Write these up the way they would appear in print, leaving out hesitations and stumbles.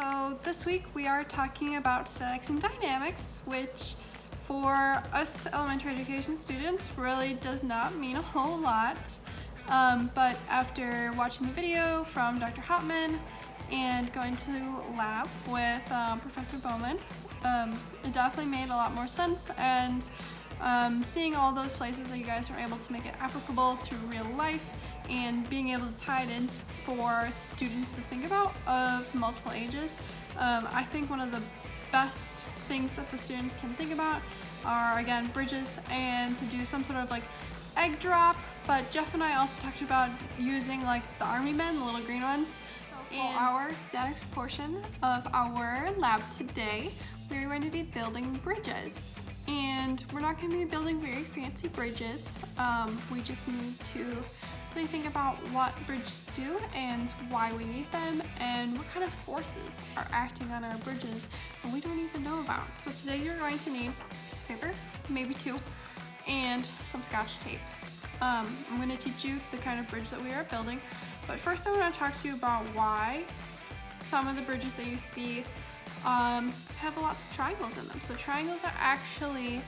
So this week we are talking about statics and dynamics, which for us elementary education students really does not mean a whole lot. But after watching the video from Dr. Hopman and going to lab with Professor Bowman, it definitely made a lot more sense, and seeing all those places that you guys are able to make it applicable to real life and being able to tie it in for students to think about of multiple ages. I think one of the best things that the students can think about are, again, bridges and to do some sort of like egg drop, but Jeff and I also talked about using like the army men, the little green ones. So for our statics portion of our lab today, we're going to be building bridges. And we're not going to be building very fancy bridges. We just need to really think about what bridges do and why we need them and what kind of forces are acting on our bridges and we don't even know about. So today you're going to need this paper, maybe two, and some Scotch tape. I'm going to teach you the kind of bridge that we are building, but first I want to talk to you about why some of the bridges that you see have lots of triangles in them. So triangles are actually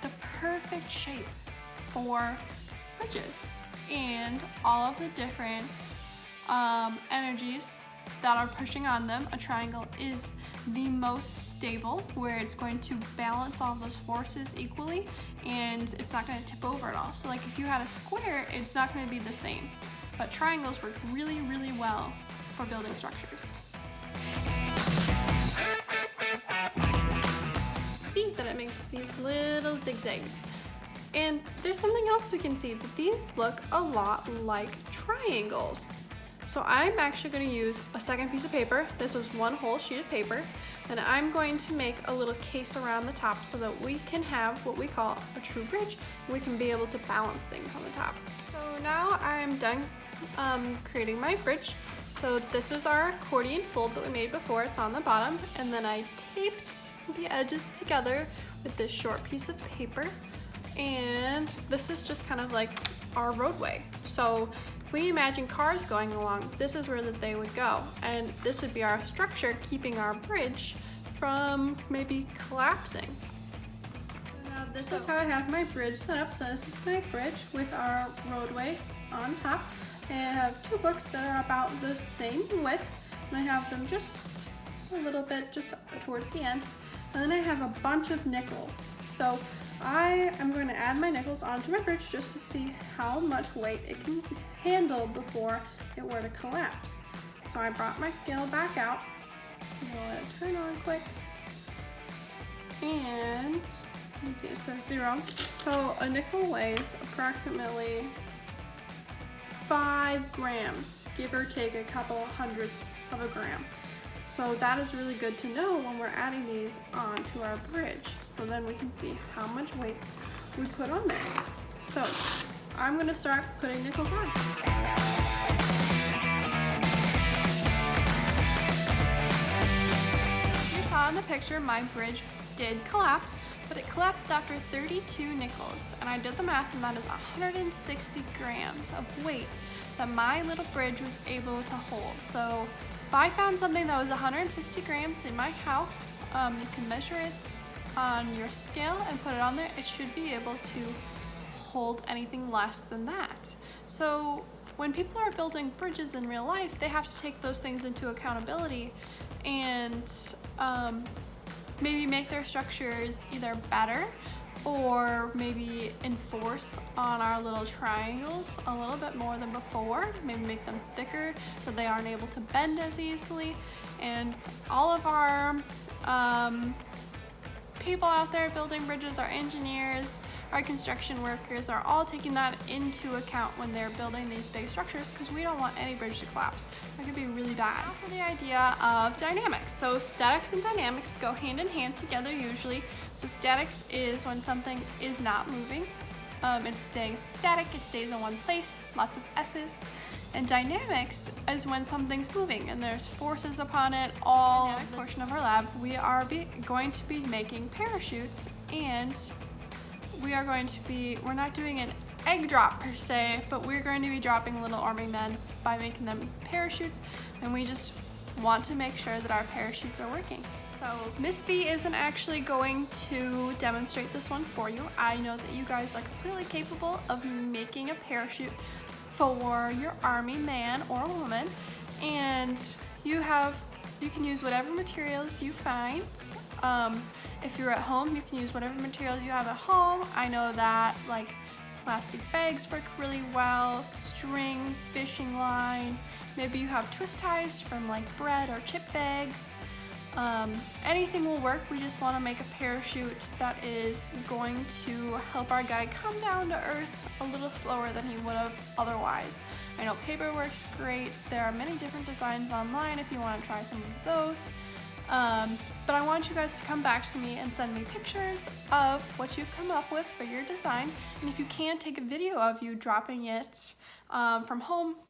the perfect shape for bridges, and all of the different energies that are pushing on them. A triangle is the most stable, where it's going to balance all of those forces equally and it's not going to tip over at all. So like if you had a square, it's not going to be the same, but triangles work really, really well for building structures. That it makes these little zigzags. And there's something else we can see, that these look a lot like triangles. So I'm actually going to use a second piece of paper. This was one whole sheet of paper, and I'm going to make a little case around the top so that we can have what we call a true bridge. We can be able to balance things on the top. So now I'm done creating my bridge. So this is our accordion fold that we made before. It's on the bottom, and then I taped the edges together with this short piece of paper, and this is just kind of like our roadway. So if we imagine cars going along, this is where that they would go, and this would be our structure keeping our bridge from maybe collapsing. So now this is how I have my bridge set up. So this is my bridge with our roadway on top, and I have two books that are about the same width, and I have them just a little bit just towards the end. And then I have a bunch of nickels. So I am going to add my nickels onto my bridge just to see how much weight it can handle before it were to collapse. So I brought my scale back out. I'm going to let it turn on quick. And let's see, it says 0. So a nickel weighs approximately 5 grams, give or take a couple hundredths of a gram. So that is really good to know when we're adding these onto our bridge. So then we can see how much weight we put on there. So I'm gonna start putting nickels on. As you saw in the picture, my bridge did collapse, but it collapsed after 32 nickels. And I did the math, and that is 160 grams of weight that my little bridge was able to hold. So if I found something that was 160 grams in my house, you can measure it on your scale and put it on there. It should be able to hold anything less than that. So when people are building bridges in real life, they have to take those things into accountability and maybe make their structures either better or maybe enforce on our little triangles a little bit more than before, maybe make them thicker so they aren't able to bend as easily. And all of our people out there building bridges, our engineers, our construction workers, are all taking that into account when they're building these big structures, because we don't want any bridge to collapse. That could be really bad. Now for the idea of dynamics. So statics and dynamics go hand in hand together usually. So statics is when something is not moving. It's staying static, it stays in one place, lots of S's. And dynamics is when something's moving and there's forces upon it. All portion of our lab, we are going to be making parachutes, and we're not doing an egg drop per se, but we're going to be dropping little army men by making them parachutes, and we just want to make sure that our parachutes are working. So Miss V isn't actually going to demonstrate this one for you. I know that you guys are completely capable of making a parachute for your Army man or woman, and you can use whatever materials you find. If you're at home, you can use whatever materials you have at home. I know that like plastic bags work really well, string, fishing line, maybe you have twist ties from like bread or chip bags. Anything will work. We just want to make a parachute that is going to help our guy come down to earth a little slower than he would have otherwise. I know paper works great. There are many different designs online if you want to try some of those. But I want you guys to come back to me and send me pictures of what you've come up with for your design. And if you can, take a video of you dropping it from home